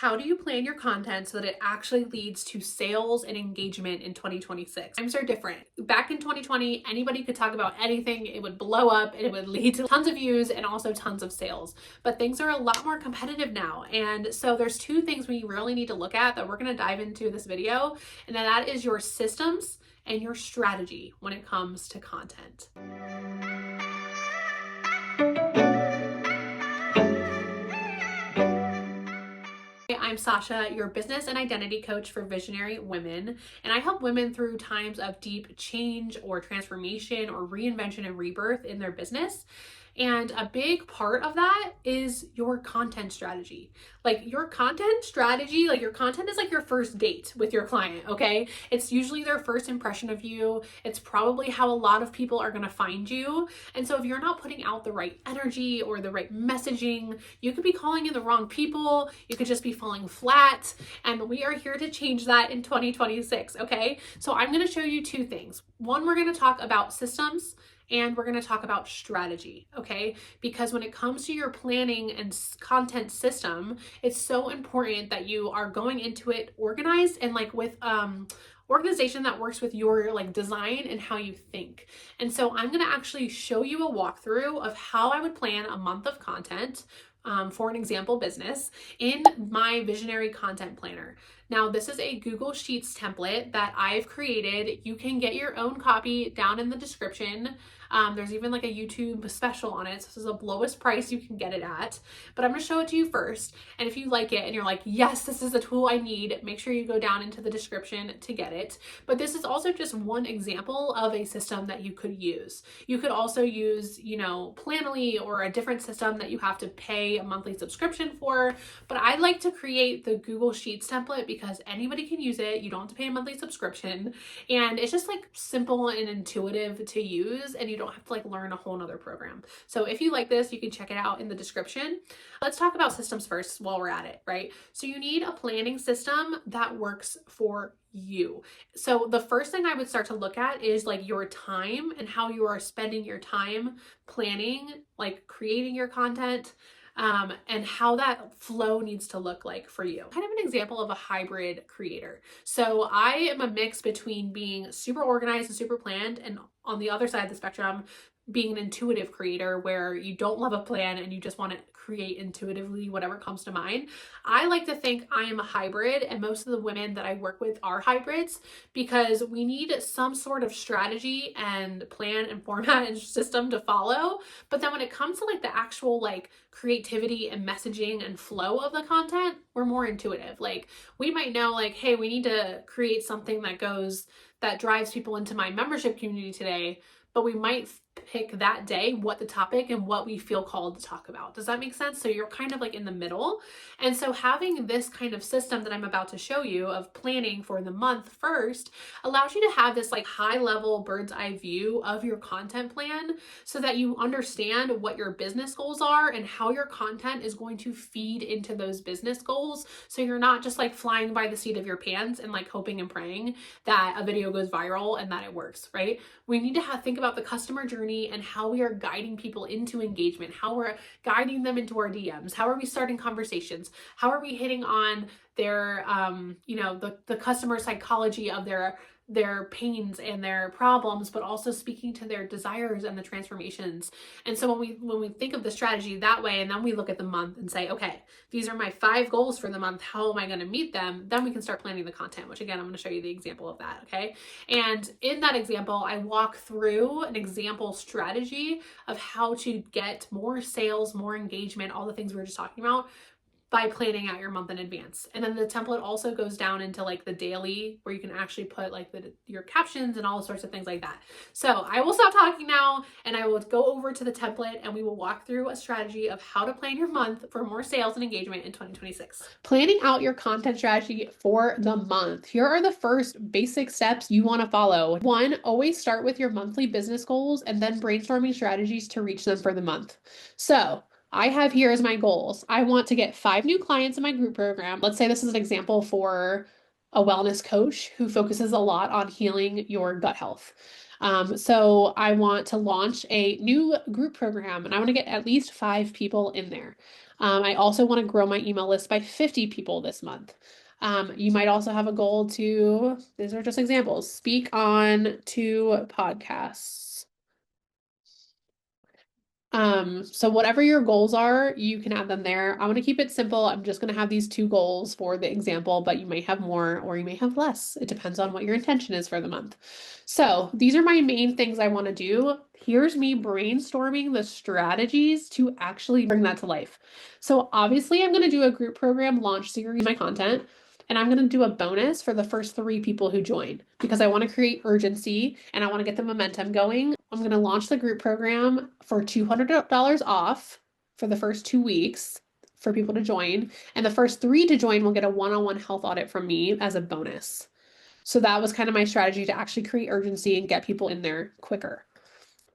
How do you plan your content so that it actually leads to sales and engagement in 2026? Times are different. Back in 2020, anybody could talk about anything, it would blow up and it would lead to tons of views and also tons of sales. But things are a lot more competitive now. And so there's two things we really need to look at that we're going to dive into this video, and that is your systems and your strategy when it comes to content. I'm Sasha, your business and identity coach for visionary women, and I help women through times of deep change or transformation or reinvention and rebirth in their business. And a big part of that is your content strategy. Like your content strategy, like your content is like your first date with your client, okay? It's usually their first impression of you. It's probably how a lot of people are going to find you. And so if you're not putting out the right energy or the right messaging, you could be calling in the wrong people. You could just be falling flat. And we are here to change that in 2026, okay? So I'm going to show you two things. One, we're going to talk about systems, and we're going to talk about strategy, okay? Because when it comes to your planning and content system, it's so important that you are going into it organized and like with organization that works with your like design and how you think. And so I'm going to actually show you a walkthrough of how I would plan a month of content for an example business in my visionary content planner. Now, this is a Google Sheets template that I've created. You can get your own copy down in the description. There's even like a YouTube special on it. So this is the lowest price you can get it at, but I'm gonna show it to you first. And if you like it and you're like, yes, this is the tool I need, make sure you go down into the description to get it. But this is also just one example of a system that you could use. You could also use, Planoly or a different system that you have to pay a monthly subscription for. But I like to create the Google Sheets template because anybody can use it. You don't have to pay a monthly subscription. And it's just like simple and intuitive to use, and you don't have to like learn a whole nother program. So if you like this, you can check it out in the description. Let's talk about systems first while we're at it, right? So you need a planning system that works for you. So the first thing I would start to look at is like your time and how you are spending your time planning, like creating your content, and how that flow needs to look like for you. Kind of an example of a hybrid creator. So I am a mix between being super organized and super planned, and on the other side of the spectrum, being an intuitive creator where you don't love a plan and you just want to create intuitively whatever comes to mind. I like to think I am a hybrid, and most of the women that I work with are hybrids because we need some sort of strategy and plan and format and system to follow. But then when it comes to like the actual like creativity and messaging and flow of the content, we're more intuitive. Like we might know like, hey, we need to create something that drives people into my membership community today, but we might pick that day what the topic and what we feel called to talk about. Does that make sense? So you're kind of like in the middle. And so having this kind of system that I'm about to show you of planning for the month first allows you to have this like high level bird's eye view of your content plan so that you understand what your business goals are and how your content is going to feed into those business goals. So you're not just like flying by the seat of your pants and like hoping and praying that a video goes viral and that it works, right? We need to think about the customer journey and how we are guiding people into engagement, how we're guiding them into our DMs, how are we starting conversations, how are we hitting on their, the customer psychology of their pains and their problems, but also speaking to their desires and the transformations. And so when we think of the strategy that way, and then we look at the month and say, okay, these are my 5 goals for the month. How am I going to meet them? Then we can start planning the content, which again, I'm going to show you the example of that. Okay. And in that example, I walk through an example strategy of how to get more sales, more engagement, all the things we were just talking about, by planning out your month in advance. And then the template also goes down into like the daily where you can actually put like your captions and all sorts of things like that. So I will stop talking now and I will go over to the template and we will walk through a strategy of how to plan your month for more sales and engagement in 2026. Planning out your content strategy for the month. Here are the first basic steps you want to follow. 1, always start with your monthly business goals and then brainstorming strategies to reach them for the month. So I have here as my goals. I want to get 5 new clients in my group program. Let's say this is an example for a wellness coach who focuses a lot on healing your gut health. So I want to launch a new group program and I want to get at least 5 people in there. I also want to grow my email list by 50 people this month. You might also have a goal to, these are just examples, speak on 2 podcasts. So whatever your goals are, you can add them there. I'm gonna keep it simple. I'm just gonna have these 2 goals for the example, but you may have more or you may have less. It depends on what your intention is for the month. So these are my main things I want to do. Here's me brainstorming the strategies to actually bring that to life. So obviously I'm gonna do a group program launch series, my content. And I'm going to do a bonus for the first 3 people who join because I want to create urgency and I want to get the momentum going. I'm going to launch the group program for $200 off for the first 2 weeks for people to join. And the first 3 to join will get a one-on-one health audit from me as a bonus. So that was kind of my strategy to actually create urgency and get people in there quicker.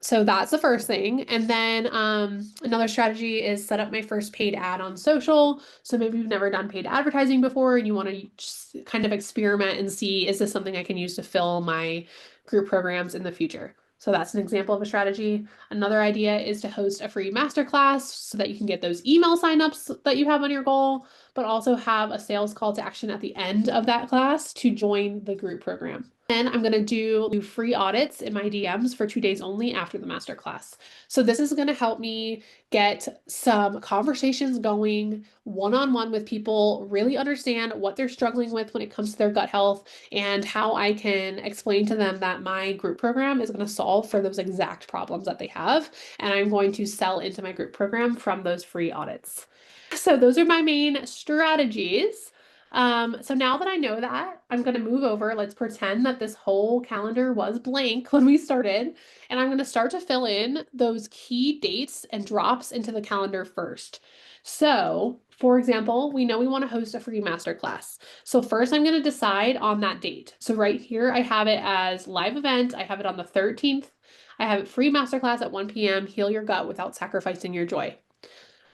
So that's the first thing. And then another strategy is set up my first paid ad on social. So maybe you've never done paid advertising before and you want to just kind of experiment and see, is this something I can use to fill my group programs in the future? So that's an example of a strategy. Another idea is to host a free masterclass so that you can get those email signups that you have on your goal, but also have a sales call to action at the end of that class to join the group program. Then I'm going to do free audits in my DMs for 2 days only after the masterclass. So this is going to help me get some conversations going one-on-one with people, really understand what they're struggling with when it comes to their gut health and how I can explain to them that my group program is going to solve for those exact problems that they have. And I'm going to sell into my group program from those free audits. So those are my main strategies. So now that I know that, I'm going to move over. Let's pretend that this whole calendar was blank when we started, and I'm going to start to fill in those key dates and drops into the calendar first. So, for example, we know we want to host a free masterclass. So first I'm going to decide on that date. So right here, I have it as live event. I have it on the 13th. I have it free masterclass at 1 p.m. Heal your gut without sacrificing your joy.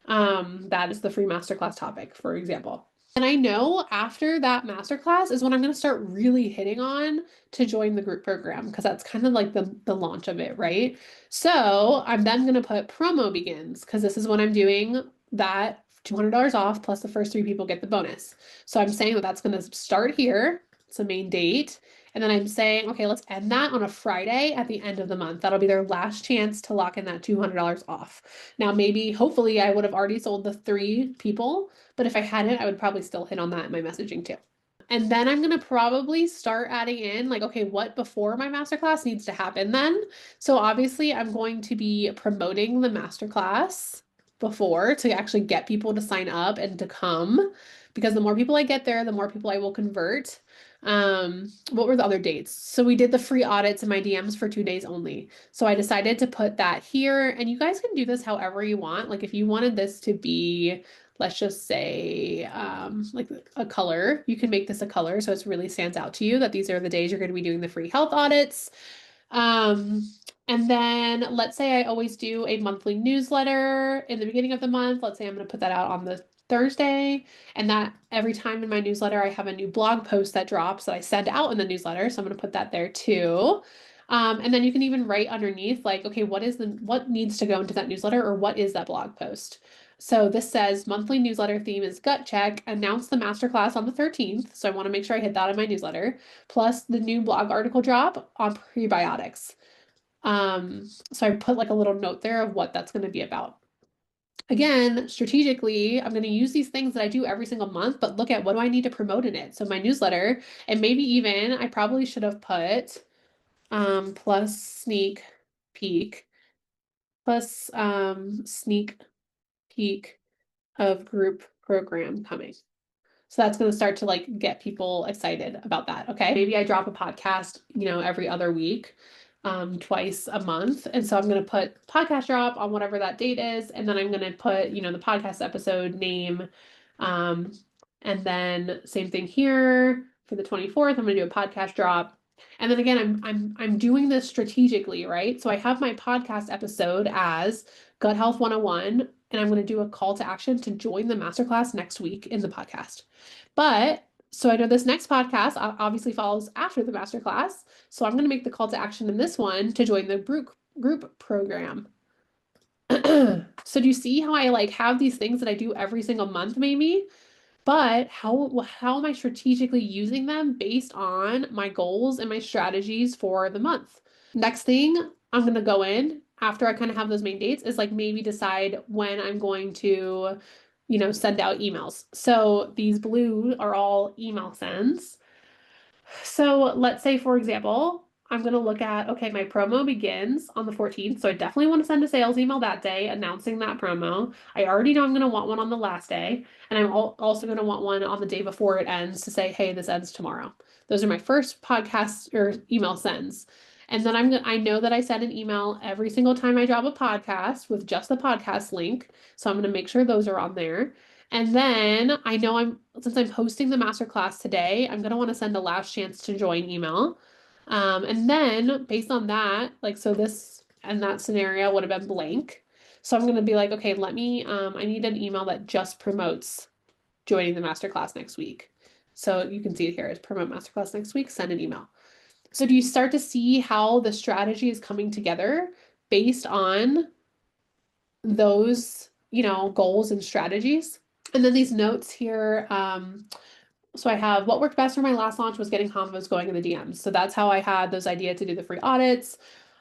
That is the free masterclass topic, for example. And I know after that masterclass is when I'm going to start really hitting on to join the group program because that's kind of like the launch of it, right? So I'm then going to put promo begins because this is when I'm doing that $200 off plus the first 3 people get the bonus. So I'm saying that that's going to start here. It's a main date. And then I'm saying, okay, let's end that on a Friday at the end of the month. That'll be their last chance to lock in that $200 off. Now, maybe, hopefully, I would have already sold the 3 people, but if I hadn't, I would probably still hit on that in my messaging too. And then I'm going to probably start adding in like, okay, what before my masterclass needs to happen then? So obviously I'm going to be promoting the masterclass before to actually get people to sign up and to come because the more people I get there, the more people I will convert. What were the other dates? So we did the free audits in my DMs for 2 days only. So I decided to put that here, and you guys can do this however you want. Like if you wanted this to be, let's just say, like a color, you can make this a color so it really stands out to you that these are the days you're going to be doing the free health audits. And then let's say I always do a monthly newsletter in the beginning of the month. Let's say I'm going to put that out on the Thursday, and that every time in my newsletter I have a new blog post that drops that I send out in the newsletter. So I'm going to put that there too. And then you can even write underneath like, okay, what needs to go into that newsletter or what is that blog post? So this says monthly newsletter theme is gut check, announce the masterclass on the 13th. So I want to make sure I hit that in my newsletter, plus the new blog article drop on prebiotics. So I put like a little note there of what that's going to be about. Again, strategically, I'm going to use these things that I do every single month, but look at what do I need to promote in it. So my newsletter, and maybe even I probably should have put plus sneak peek plus sneak peek of group program coming. So that's going to start to like get people excited about that. Okay. Maybe I drop a podcast, every other week, twice a month. And so I'm going to put podcast drop on whatever that date is. And then I'm going to put, the podcast episode name. And then same thing here for the 24th, I'm going to do a podcast drop. And then again, I'm doing this strategically, right? So I have my podcast episode as Gut Health 101, and I'm going to do a call to action to join the masterclass next week in the podcast. But so I know this next podcast obviously follows after the masterclass. So I'm going to make the call to action in this one to join the group program. So do you see how I like have these things that I do every single month maybe? But how am I strategically using them based on my goals and my strategies for the month? Next thing I'm gonna go in after I kind of have those main dates is like maybe decide when I'm going to, send out emails. So these blue are all email sends. So let's say, for example, I'm going to look at, okay, my promo begins on the 14th. So I definitely want to send a sales email that day announcing that promo. I already know I'm going to want one on the last day. And I'm also going to want one on the day before it ends to say, hey, this ends tomorrow. Those are my first podcast or email sends. And then I know that I send an email every single time I drop a podcast with just the podcast link. So I'm going to make sure those are on there. And then I know since I'm hosting the masterclass today, I'm gonna want to send a last chance to join email. And then based on that, like, so this and that scenario would have been blank. So I'm gonna be like, okay, I need an email that just promotes joining the masterclass next week. So you can see it here is promote masterclass next week, send an email. So do you start to see how the strategy is coming together based on those, goals and strategies? And then these notes here, so I have what worked best for my last launch was getting convos going in the DMs. So that's how I had those ideas to do the free audits.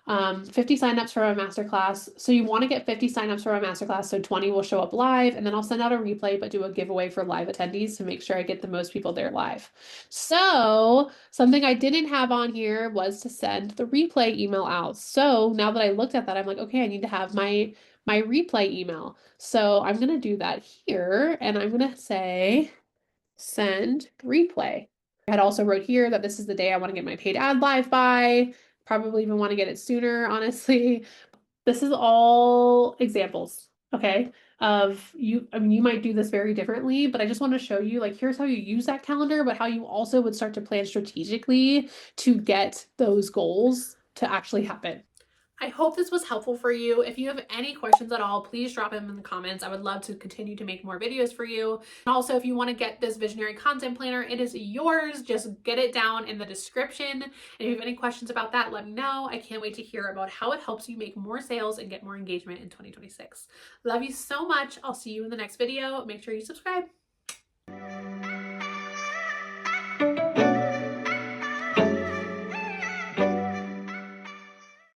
50 signups for my masterclass. So you want to get 50 signups for my masterclass. So 20 will show up live, and then I'll send out a replay, but do a giveaway for live attendees to make sure I get the most people there live. So something I didn't have on here was to send the replay email out. So now that I looked at that, I'm like, okay, I need to have my replay email. So I'm gonna do that here, and I'm gonna say send replay. I had also wrote here that this is the day I want to get my paid ad live by. Probably even want to get it sooner, honestly. This is all examples, okay? Of you, I mean, you might do this very differently, but I just want to show you, like, here's how you use that calendar, but how you also would start to plan strategically to get those goals to actually happen. I hope this was helpful for you. If you have any questions at all, please drop them in the comments. I would love to continue to make more videos for you. And also, if you want to get this visionary content planner, it is yours. Just get it down in the description. And if you have any questions about that, let me know. I can't wait to hear about how it helps you make more sales and get more engagement in 2026. Love you so much. I'll see you in the next video. Make sure you subscribe.